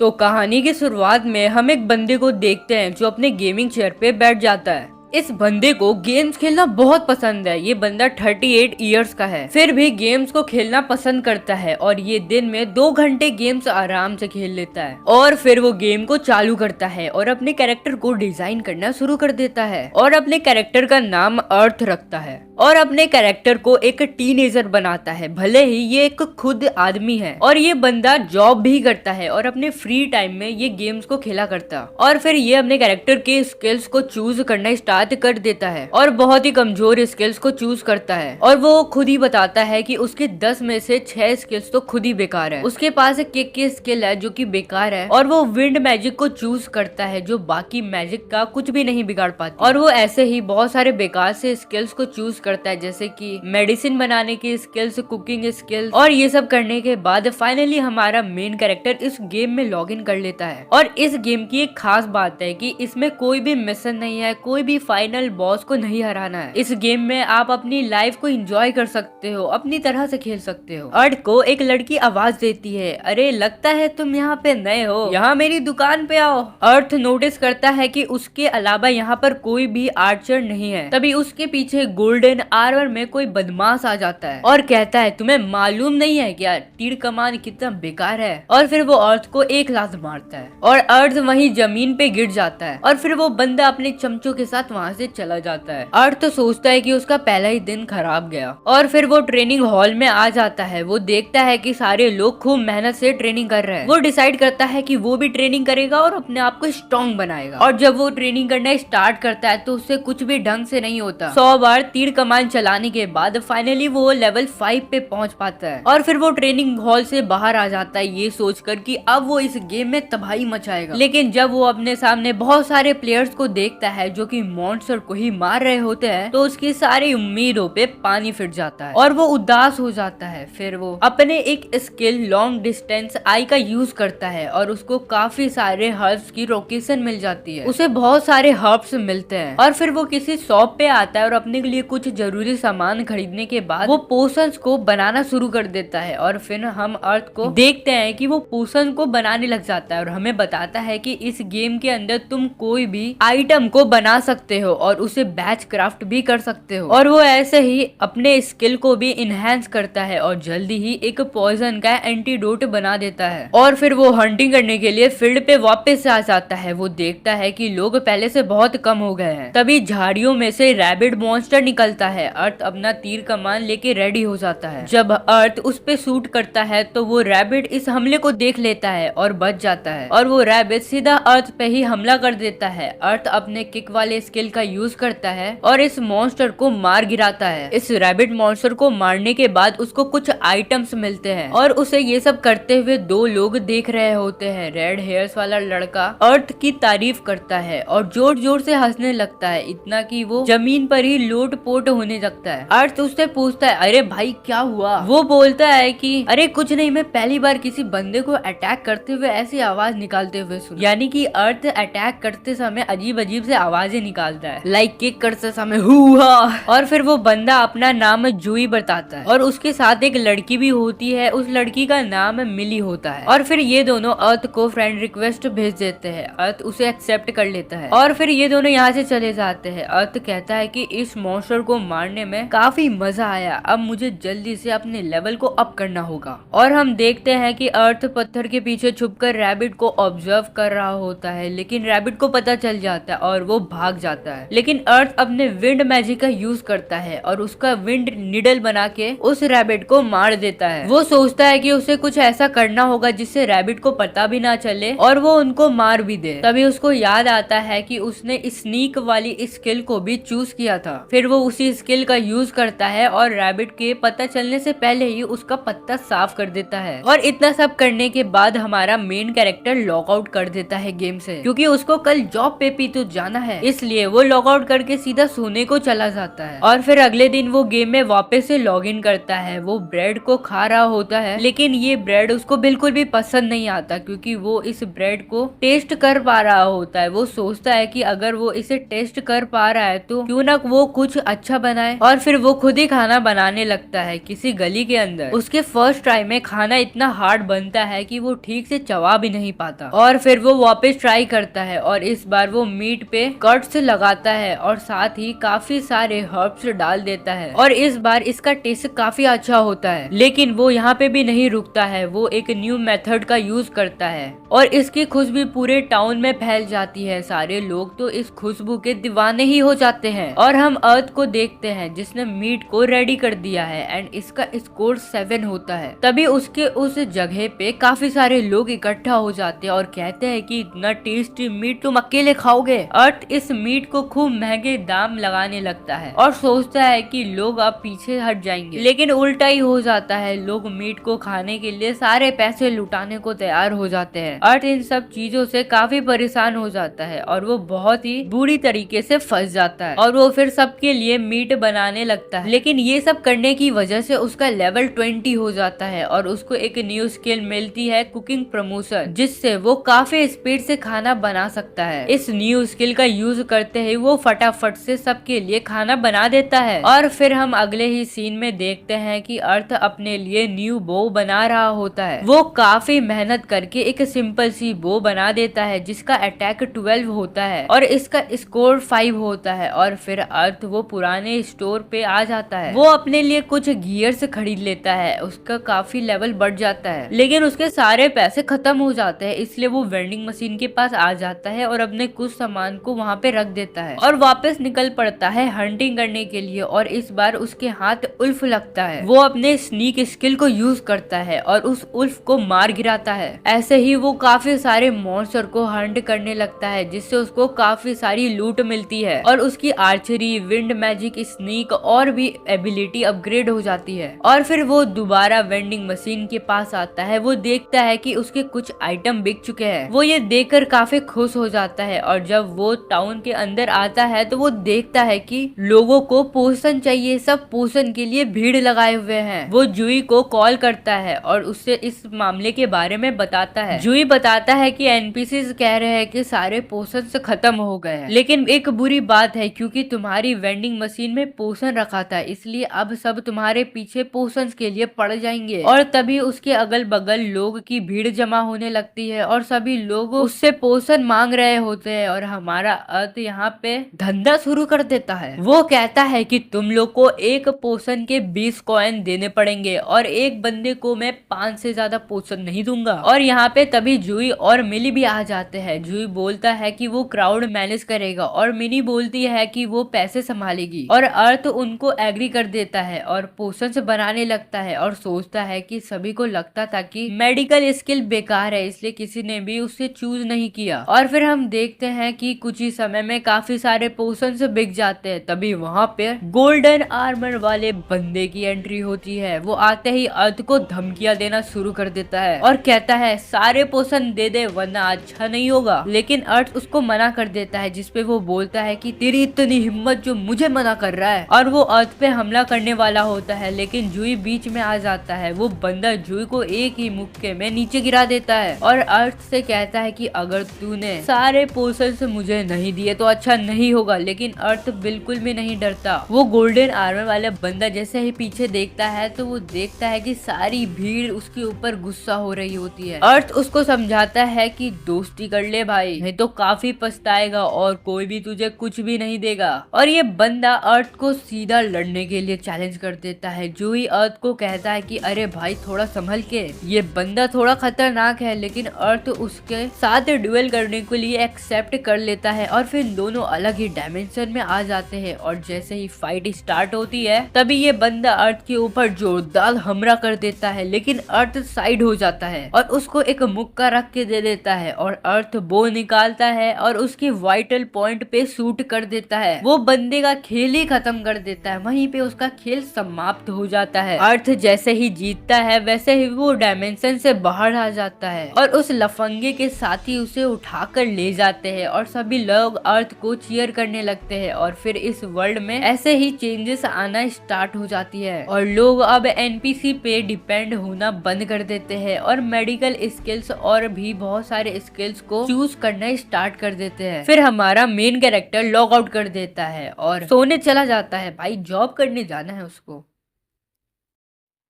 तो कहानी की शुरुआत में हम एक बंदे को देखते हैं जो अपने गेमिंग चेयर पे बैठ जाता है। इस बंदे को गेम्स खेलना बहुत पसंद है। ये बंदा 38 इयर्स का है, फिर भी गेम्स को खेलना पसंद करता है और ये दिन में 2 घंटे गेम्स आराम से खेल लेता है। और फिर वो गेम को चालू करता है और अपने कैरेक्टर को डिजाइन करना शुरू कर देता है और अपने कैरेक्टर का नाम अर्थ रखता है और अपने कैरेक्टर को एक टीनेजर बनाता है, भले ही ये एक खुद आदमी है। और ये बंदा जॉब भी करता है और अपने फ्री टाइम में ये गेम्स को खेला करता और फिर ये अपने कैरेक्टर के स्किल्स को चूज करना स्टार्ट कर देता है और बहुत ही कमजोर स्किल्स को चूज करता है। और वो खुद ही बताता है कि उसके 10 में से 6 स्किल्स तो खुद ही बेकार है। उसके पास एक किक की स्किल है जो कि बेकार है और वो विंड मैजिक को चूज करता है जो बाकी मैजिक का कुछ भी नहीं बिगाड़ पाती। और वो ऐसे ही बहुत सारे बेकार से स्किल्स को चूज करता है, जैसे कि मेडिसिन बनाने की स्किल्स, कुकिंग स्किल्स। और ये सब करने के बाद फाइनली हमारा मेन कैरेक्टर इस गेम में लॉग इन कर लेता है। और इस गेम की एक खास बात है कि इसमें कोई भी मिशन नहीं है, कोई भी फाइनल बॉस को नहीं हराना है। इस गेम में आप अपनी लाइफ को एंजॉय कर सकते हो, अपनी तरह से खेल सकते हो। अर्थ को एक लड़की आवाज देती है, अरे लगता है तुम यहाँ पे नए हो, यहाँ मेरी दुकान पे आओ। अर्थ नोटिस करता है कि उसके अलावा यहाँ पर कोई भी आर्चर नहीं है। तभी उसके पीछे गोल्डन आर्मर में कोई बदमाश आ जाता है और कहता है, तुम्हें मालूम नहीं है क्या तीर कमान कितना बेकार है। और फिर वो अर्थ को एक लात मारता है और अर्थ वहीं जमीन पे गिर जाता है। और फिर वो बंदा अपने चमचों के साथ वहाँ से चला जाता है। अर्थ तो सोचता है कि उसका पहला ही दिन खराब गया। और फिर वो ट्रेनिंग हॉल में आ जाता है। वो देखता है कि सारे लोग खूब मेहनत से ट्रेनिंग कर रहे हैं। वो डिसाइड करता है कि वो भी ट्रेनिंग करेगा और अपने आप को स्ट्रॉन्ग बनाएगा। और जब वो ट्रेनिंग करना स्टार्ट करता है तो उससे कुछ भी ढंग से नहीं होता। 100 बार तीर कमान चलाने के बाद फाइनली वो लेवल 5 पे पहुंच पाता है। और फिर वो ट्रेनिंग हॉल से बाहर आ जाता है ये सोचकर कि अब वो इस गेम में तबाही मचाएगा। लेकिन जब वो अपने सामने बहुत सारे प्लेयर्स को देखता है जो कि मॉन्स्टर को ही मार रहे होते हैं तो उसकी सारी उम्मीदों पे पानी फिर जाता है और वो उदास हो जाता है। फिर वो अपने एक स्किल लॉन्ग डिस्टेंस आई का यूज करता है और उसको काफी सारे हर्ब्स की लोकेशन मिल जाती है। उसे बहुत सारे हर्ब्स मिलते हैं और फिर वो किसी शॉप पे आता है और अपने लिए कुछ जरूरी सामान खरीदने के बाद वो पोशंस को बनाना शुरू कर देता है। और फिर हम अर्थ को देखते हैं कि वो पोशन को बनाने लग जाता है और हमें बताता है कि इस गेम के अंदर तुम कोई भी आइटम को बना सकते हो और उसे बैच क्राफ्ट भी कर सकते हो। और वो ऐसे ही अपने स्किल को भी इनहेंस करता है और जल्दी ही एक पॉइजन का एंटीडोट बना देता है। और फिर वो हंटिंग करने के लिए फील्ड पे वापस आ जाता है। वो देखता है कि लोग पहले से बहुत कम हो गए हैं। तभी झाड़ियों में से रैबिट मॉन्स्टर निकलता है। अर्थ अपना तीर कमान लेके रेडी हो जाता है। जब अर्थ उस पे शूट करता है तो वो रैबिट इस हमले को देख लेता है और बच जाता है और वो रैबिट सीधा अर्थ पे ही हमला कर देता है। अर्थ अपने किक वाले स्किल का यूज करता है और इस मॉन्स्टर को मार गिराता है। इस रैबिट मॉन्स्टर को मारने के बाद उसको कुछ आइटम्स मिलते हैं और उसे ये सब करते हुए 2 लोग देख रहे होते हैं। रेड हेयर्स वाला लड़का अर्थ की तारीफ करता है और जोर जोर से हंसने लगता है, इतना कि वो जमीन पर ही लोट पोट होने लगता है। अर्थ उससे पूछता है, अरे भाई क्या हुआ? वो बोलता है कि अरे कुछ नहीं, मैं पहली बार किसी बंदे को अटैक करते हुए ऐसी आवाज निकालते हुए सुना। यानी कि अर्थ अटैक करते समय अजीब अजीब से आवाजें निकालता है, लाइक किक करते समय हुआ। और फिर वो बंदा अपना नाम जूई बताता है और उसके साथ एक लड़की भी होती है। उस लड़की का नाम मिली होता है। और फिर ये दोनों अर्थ को फ्रेंड रिक्वेस्ट भेज देते हैं। अर्थ उसे एक्सेप्ट कर लेता है और फिर ये दोनों यहाँ से चले जाते हैं। अर्थ कहता है कि इस मॉन्स्टर को मारने में काफी मजा आया, अब मुझे जल्दी से अपने लेवल को अप करना होगा। और हम देखते हैं कि अर्थ पत्थर के पीछे छुपकर रैबिट को ऑब्जर्व कर रहा होता है, लेकिन रैबिट को पता चल जाता है और वो भाग जाता है। लेकिन अर्थ अपने विंड मैजिक का यूज करता है और उसका विंड निडल बना के उस रैबिट को मार देता है। वो सोचता है कि उसे कुछ ऐसा करना होगा जिससे रैबिट को पता भी ना चले और वो उनको मार भी दे। तभी उसको याद आता है कि उसने स्नीक वाली स्किल को भी चूज किया था। फिर वो उसी स्किल का यूज करता है और रैबिट के पता चलने से पहले ही उसका पत्ता साफ कर देता है। और इतना सब करने के बाद हमारा मेन कैरेक्टर लॉग आउट कर देता है गेम से, क्योंकि उसको कल जॉब पे भी तो जाना है। इसलिए वो लॉग आउट करके सीधा सोने को चला जाता है और फिर अगले दिन वो गेम में वापस से लॉग इन करता है। वो ब्रेड को खा रहा होता है लेकिन ये ब्रेड उसको बिल्कुल भी पसंद नहीं आता क्योंकि वो इस ब्रेड को टेस्ट कर पा रहा होता है। वो सोचता है कि अगर वो इसे टेस्ट कर पा रहा है तो क्यों ना वो कुछ अच्छा बनाए और फिर वो खुद ही खाना बनाने लगता है किसी गली के अंदर। उसके फर्स्ट ट्राई में खाना इतना हार्ड बनता है कि वो ठीक से चबा भी नहीं पाता और फिर वो वापस ट्राई करता है और इस बार वो मीट पे कट्स लगाता है और साथ ही काफी सारे हर्ब्स डाल देता है और इस बार इसका टेस्ट काफी अच्छा होता है। लेकिन वो यहाँ पे भी नहीं रुकता है, वो एक न्यू मेथड का यूज करता है और इसकी खुशबू पूरे टाउन में फैल जाती है। सारे लोग तो इस खुशबू के दीवाने ही हो जाते हैं और हम अर्थ को देखते हैं जिसने मीट को रेडी कर दिया है एंड इसका स्कोर 7 होता है। तभी उसके उस जगह पे काफी सारे लोग इकट्ठा हो जाते हैं और कहते हैं कि इतना टेस्टी मीट तुम अकेले खाओगे। अर्थ इस मीट को खूब महंगे दाम लगाने लगता है और सोचता है कि लोग अब पीछे हट जाएंगे, लेकिन उल्टा ही हो जाता है। लोग मीट को खाने के लिए सारे पैसे लुटाने को तैयार हो जाते हैं। अर्थ इन सब चीजों से काफी परेशान हो जाता है और वो बहुत ही बुरी तरीके से फंस जाता है और वो फिर सबके लिए मीट बनाने लगता है। लेकिन ये सब करने की वजह से उसका लेवल 20 हो जाता है और उसको एक न्यू स्किल मिलती है, कुकिंग प्रमोशन, जिससे वो काफी स्पीड से खाना बना सकता है। इस न्यू स्किल का यूज करते ही वो फटाफट से सबके लिए खाना बना देता है और फिर हम अगले ही सीन में देखते हैं कि अर्थ अपने लिए न्यू बो बना रहा होता है। वो काफी मेहनत करके एक सिंपल सी बो बना देता है जिसका अटैक 12 होता है और इसका स्कोर 5 होता है और फिर अर्थ वो पुराने स्टोर पे आ जाता है। वो अपने लिए कुछ गियर्स खरीद लेता है, उसका काफी लेवल बढ़ जाता है लेकिन उसके सारे पैसे खत्म हो जाते हैं, इसलिए वो वेंडिंग मशीन के पास आ जाता है और अपने कुछ सामान को वहाँ पे रख देता है और वापस निकल पड़ता है हंटिंग करने के लिए। और इस बार उसके हाथ उल्फ लगता है। वो अपने स्नीक स्किल को यूज करता है और उस उल्फ को मार गिराता है। ऐसे ही वो काफी सारे मॉन्स्टर को हंट करने लगता है जिससे उसको काफी सारी लूट मिलती है और उसकी आर्चरी, विंड मैजिक, स्नीक और भी एबिलिटी अपग्रेड हो जाती है। और फिर वो दोबारा वेंडिंग मशीन के पास आता है। वो देखता है कि उसके कुछ आइटम बिक चुके हैं। वो ये देखकर काफी खुश हो जाता है और जब वो टाउन के अंदर आता है तो वो देखता है कि लोगों को पोषण चाहिए, सब पोषण के लिए भीड़ लगाए हुए हैं। वो जूई को कॉल करता है और उससे इस मामले के बारे में बताता है। जूई बताता है कि एनपीसी कह रहे हैं कि सारे पोषण से खत्म हो गए हैं, लेकिन एक बुरी बात है क्योंकि तुम्हारी वेंडिंग मशीन में पोषण रखा था, इसलिए अब सब तुम्हारे पीछे पोषण के लिए पड़ जाएंगे। और तभी उसके अगल बगल लोग की भीड़ जमा होने लगती है और सभी लोग उससे पोषण मांग रहे होते हैं और हमारा अर्थ यहाँ पे धंधा शुरू कर देता है। वो कहता है कि तुम लोग को एक पोषण के 20 कॉइन देने पड़ेंगे और एक बंदे को मैं 5 से ज्यादा पोषण नहीं दूंगा। और यहाँ पे तभी जूई और मिली भी आ जाते हैं। जूई बोलता है कि वो क्राउड मैनेज करेगा और मिनी बोलती है कि वो पैसे संभालेगी और अर्थ उनको एग्री कर देता है और पोषण से बनाने लगता है और सोचता है कि सभी को लगता था कि मेडिकल स्किल बेकार है, इसलिए किसी ने भी उसे चूज नहीं किया। और फिर हम देखते हैं कि कुछ ही समय में काफी सारे पोषण से बिक जाते हैं। तभी वहाँ पे गोल्डन आर्मर वाले बंदे की एंट्री होती है। वो आते ही अर्थ को धमकियां देना शुरू कर देता है और कहता है सारे पोषण दे दे वरना अच्छा नहीं होगा। लेकिन अर्थ उसको मना कर देता है, जिसपे वो बोलता है कि तेरी इतनी हिम्मत जो मुझे मना कर रहा है। और वो अर्थ पे हमला करने वाला होता है लेकिन जूई बीच में आ जाता है। वो बंदा जूई को एक ही मुक्के में नीचे गिरा देता है और अर्थ से कहता है कि अगर तूने सारे पोषण से मुझे नहीं दिए तो अच्छा नहीं होगा। लेकिन अर्थ बिल्कुल भी नहीं डरता। वो गोल्डन आर्मर वाला बंदा जैसे ही पीछे देखता है तो वो देखता है कि सारी भीड़ उसके ऊपर गुस्सा हो रही होती है। अर्थ उसको समझाता है कि दोस्ती कर ले भाई, नहीं तो काफी पछताएगा और कोई भी तुझे कुछ भी नहीं देगा। और ये बंदा अर्थ को सीधा लड़ने के लिए चैलेंज कर देता है। जूही अर्थ को कहता है कि अरे भाई थोड़ा संभल के, ये बंदा थोड़ा खतरनाक है। लेकिन अर्थ उसके साथ ड्यूएल करने के लिए एक्सेप्ट कर लेता है और फिर दोनों अलग ही डायमेंशन में आ जाते हैं। और जैसे ही फाइट स्टार्ट होती है तभी ये बंदा अर्थ के ऊपर जोरदार हमला कर देता है, लेकिन अर्थ साइड हो जाता है और उसको एक मुक्का रख के दे देता है और अर्थ बो निकालता है और उसके वाइटल पॉइंट पे शूट कर देता है। वो बंदे का खेल ही खत्म कर देता है, वहीं पे उसका खेल समाप्त हो जाता है। अर्थ जैसे ही जीतता है वैसे ही वो डायमेंशन से बाहर आ जाता है और उस लफंगे के साथी उसे उठाकर ले जाते हैं और सभी लोग अर्थ को चीयर करने लगते हैं और फिर इस वर्ल्ड में ऐसे ही चेंजेस आना स्टार्ट हो जाती है और लोग अब एनपीसी पे डिपेंड होना बंद कर देते हैं और मेडिकल स्किल्स और भी बहुत सारे स्किल्स को चूज करना स्टार्ट कर देते हैं। फिर हमारा मेन कैरेक्टर लॉग आउट कर देता है और सोने चला जाता है, भाई जॉब करने जाना है उसको।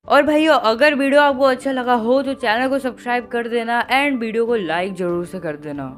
और भाइयों अगर वीडियो आपको अच्छा लगा हो तो चैनल को सब्सक्राइब कर देना एंड वीडियो को लाइक जरूर से कर देना।